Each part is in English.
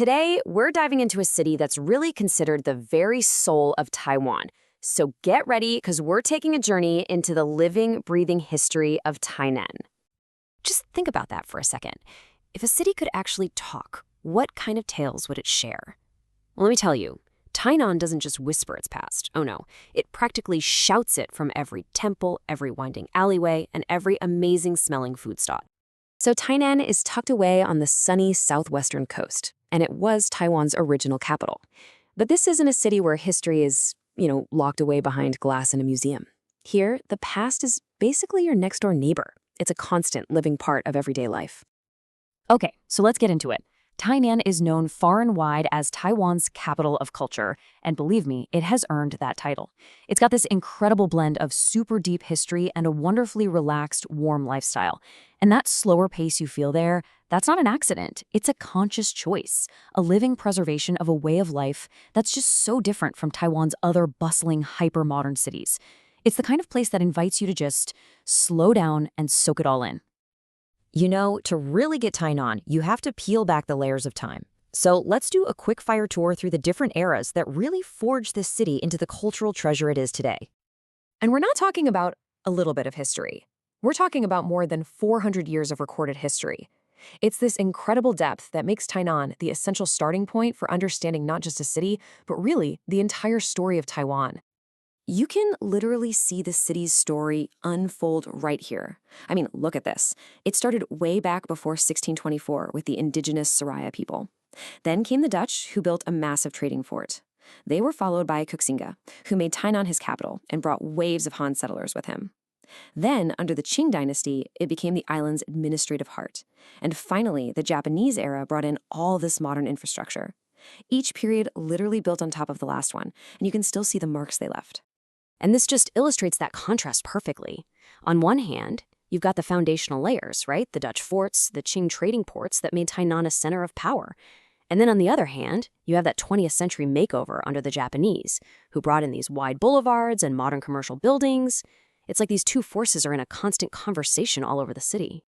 Today, we're diving into a city that's really considered the very soul of Taiwan. So get ready, because we're taking a journey into the living, breathing history of Tainan. Just think about that for a second. If a city could actually talk, what kind of tales would it share? Well, let me tell you, Tainan doesn't just whisper its past. Oh no, it practically shouts it from every temple, every winding alleyway, and every amazing smelling food stop. So Tainan is tucked away on the sunny southwestern coast, and it was Taiwan's original capital. But this isn't a city where history is, locked away behind glass in a museum. Here, the past is basically your next-door neighbor. It's a constant living part of everyday life. Okay, so let's get into it. Tainan is known far and wide as Taiwan's capital of culture, and believe me, it has earned that title. It's got this incredible blend of super deep history and a wonderfully relaxed, warm lifestyle. And that slower pace you feel there, that's not an accident. It's a conscious choice, a living preservation of a way of life that's just so different from Taiwan's other bustling, hyper-modern cities. It's the kind of place that invites you to just slow down and soak it all in. To really get Tainan, you have to peel back the layers of time. So let's do a quick fire tour through the different eras that really forged this city into the cultural treasure it is today. And we're not talking about a little bit of history. We're talking about more than 400 years of recorded history. It's this incredible depth that makes Tainan the essential starting point for understanding not just a city, but really the entire story of Taiwan. You can literally see the city's story unfold right here. I mean, look at this. It started way back before 1624 with the indigenous Soraya people. Then came the Dutch, who built a massive trading fort. They were followed by Koxinga, who made Tainan his capital and brought waves of Han settlers with him. Then, under the Qing dynasty, it became the island's administrative heart. And finally, the Japanese era brought in all this modern infrastructure. Each period literally built on top of the last one, and you can still see the marks they left. And this just illustrates that contrast perfectly. On one hand, you've got the foundational layers, right? The Dutch forts, the Qing trading ports that made Tainan a center of power. And then on the other hand, you have that 20th century makeover under the Japanese, who brought in these wide boulevards and modern commercial buildings. It's like these two forces are in a constant conversation all over the city.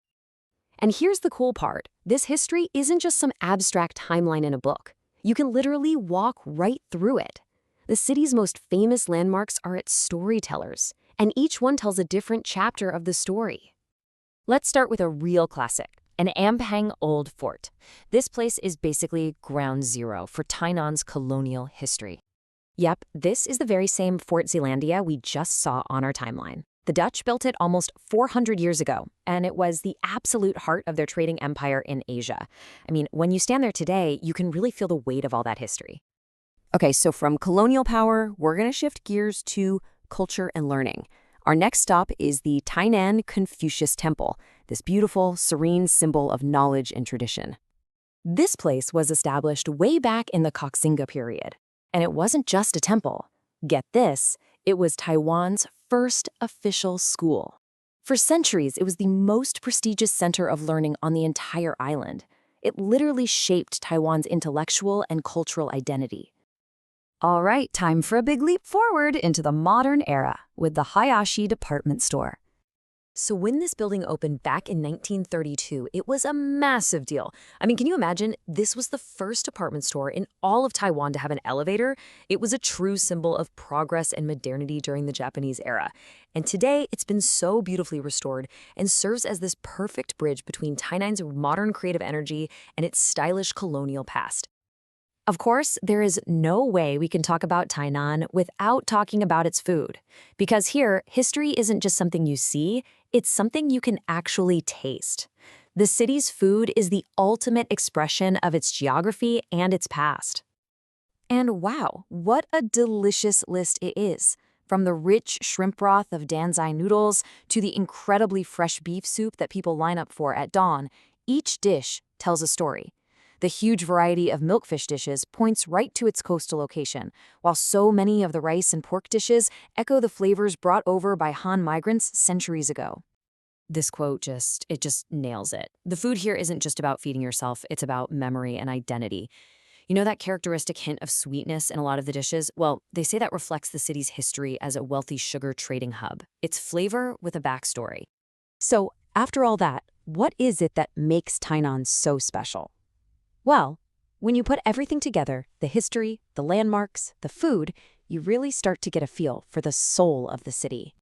And here's the cool part. This history isn't just some abstract timeline in a book. You can literally walk right through it. The city's most famous landmarks are its storytellers, and each one tells a different chapter of the story. Let's start with a real classic, an Ampang Old Fort. This place is basically ground zero for Tainan's colonial history. Yep, this is the very same Fort Zeelandia we just saw on our timeline. The Dutch built it almost 400 years ago, and it was the absolute heart of their trading empire in Asia. I mean, when you stand there today, you can really feel the weight of all that history. Okay, so from colonial power, we're going to shift gears to culture and learning. Our next stop is the Tainan Confucius Temple, this beautiful, serene symbol of knowledge and tradition. This place was established way back in the Koxinga period. And it wasn't just a temple. Get this, it was Taiwan's first official school. For centuries, it was the most prestigious center of learning on the entire island. It literally shaped Taiwan's intellectual and cultural identity. All right, time for a big leap forward into the modern era with the Hayashi department store. So when this building opened back in 1932, it was a massive deal. I mean, can you imagine? This was the first department store in all of Taiwan to have an elevator. It was a true symbol of progress and modernity during the Japanese era. And today, it's been so beautifully restored and serves as this perfect bridge between Tainan's modern creative energy and its stylish colonial past. Of course, there is no way we can talk about Tainan without talking about its food. Because here, history isn't just something you see, it's something you can actually taste. The city's food is the ultimate expression of its geography and its past. And wow, what a delicious list it is. From the rich shrimp broth of Danzai noodles to the incredibly fresh beef soup that people line up for at dawn, each dish tells a story. The huge variety of milkfish dishes points right to its coastal location, while so many of the rice and pork dishes echo the flavors brought over by Han migrants centuries ago. This quote just nails it. The food here isn't just about feeding yourself, it's about memory and identity. You know that characteristic hint of sweetness in a lot of the dishes? Well, they say that reflects the city's history as a wealthy sugar trading hub. It's flavor with a backstory. So, after all that, what is it that makes Tainan so special? Well, When you put everything together, the history, the landmarks, the food, you really start to get a feel for the soul of the city.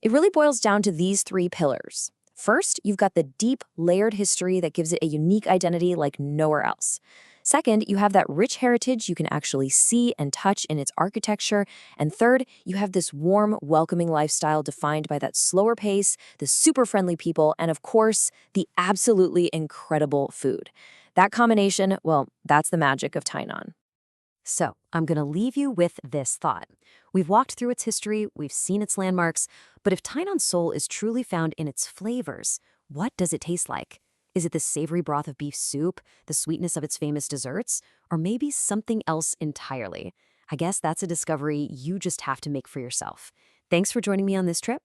It really boils down to these three pillars. First, you've got the deep, layered history that gives it a unique identity like nowhere else. Second, you have that rich heritage you can actually see and touch in its architecture. And third, you have this warm, welcoming lifestyle defined by that slower pace, the super friendly people, and of course, the absolutely incredible food. That combination, well, that's the magic of Tainan. So, I'm going to leave you with this thought. We've walked through its history, we've seen its landmarks, but if Tainan's soul is truly found in its flavors, what does it taste like? Is it the savory broth of beef soup, the sweetness of its famous desserts, or maybe something else entirely? I guess that's a discovery you just have to make for yourself. Thanks for joining me on this trip.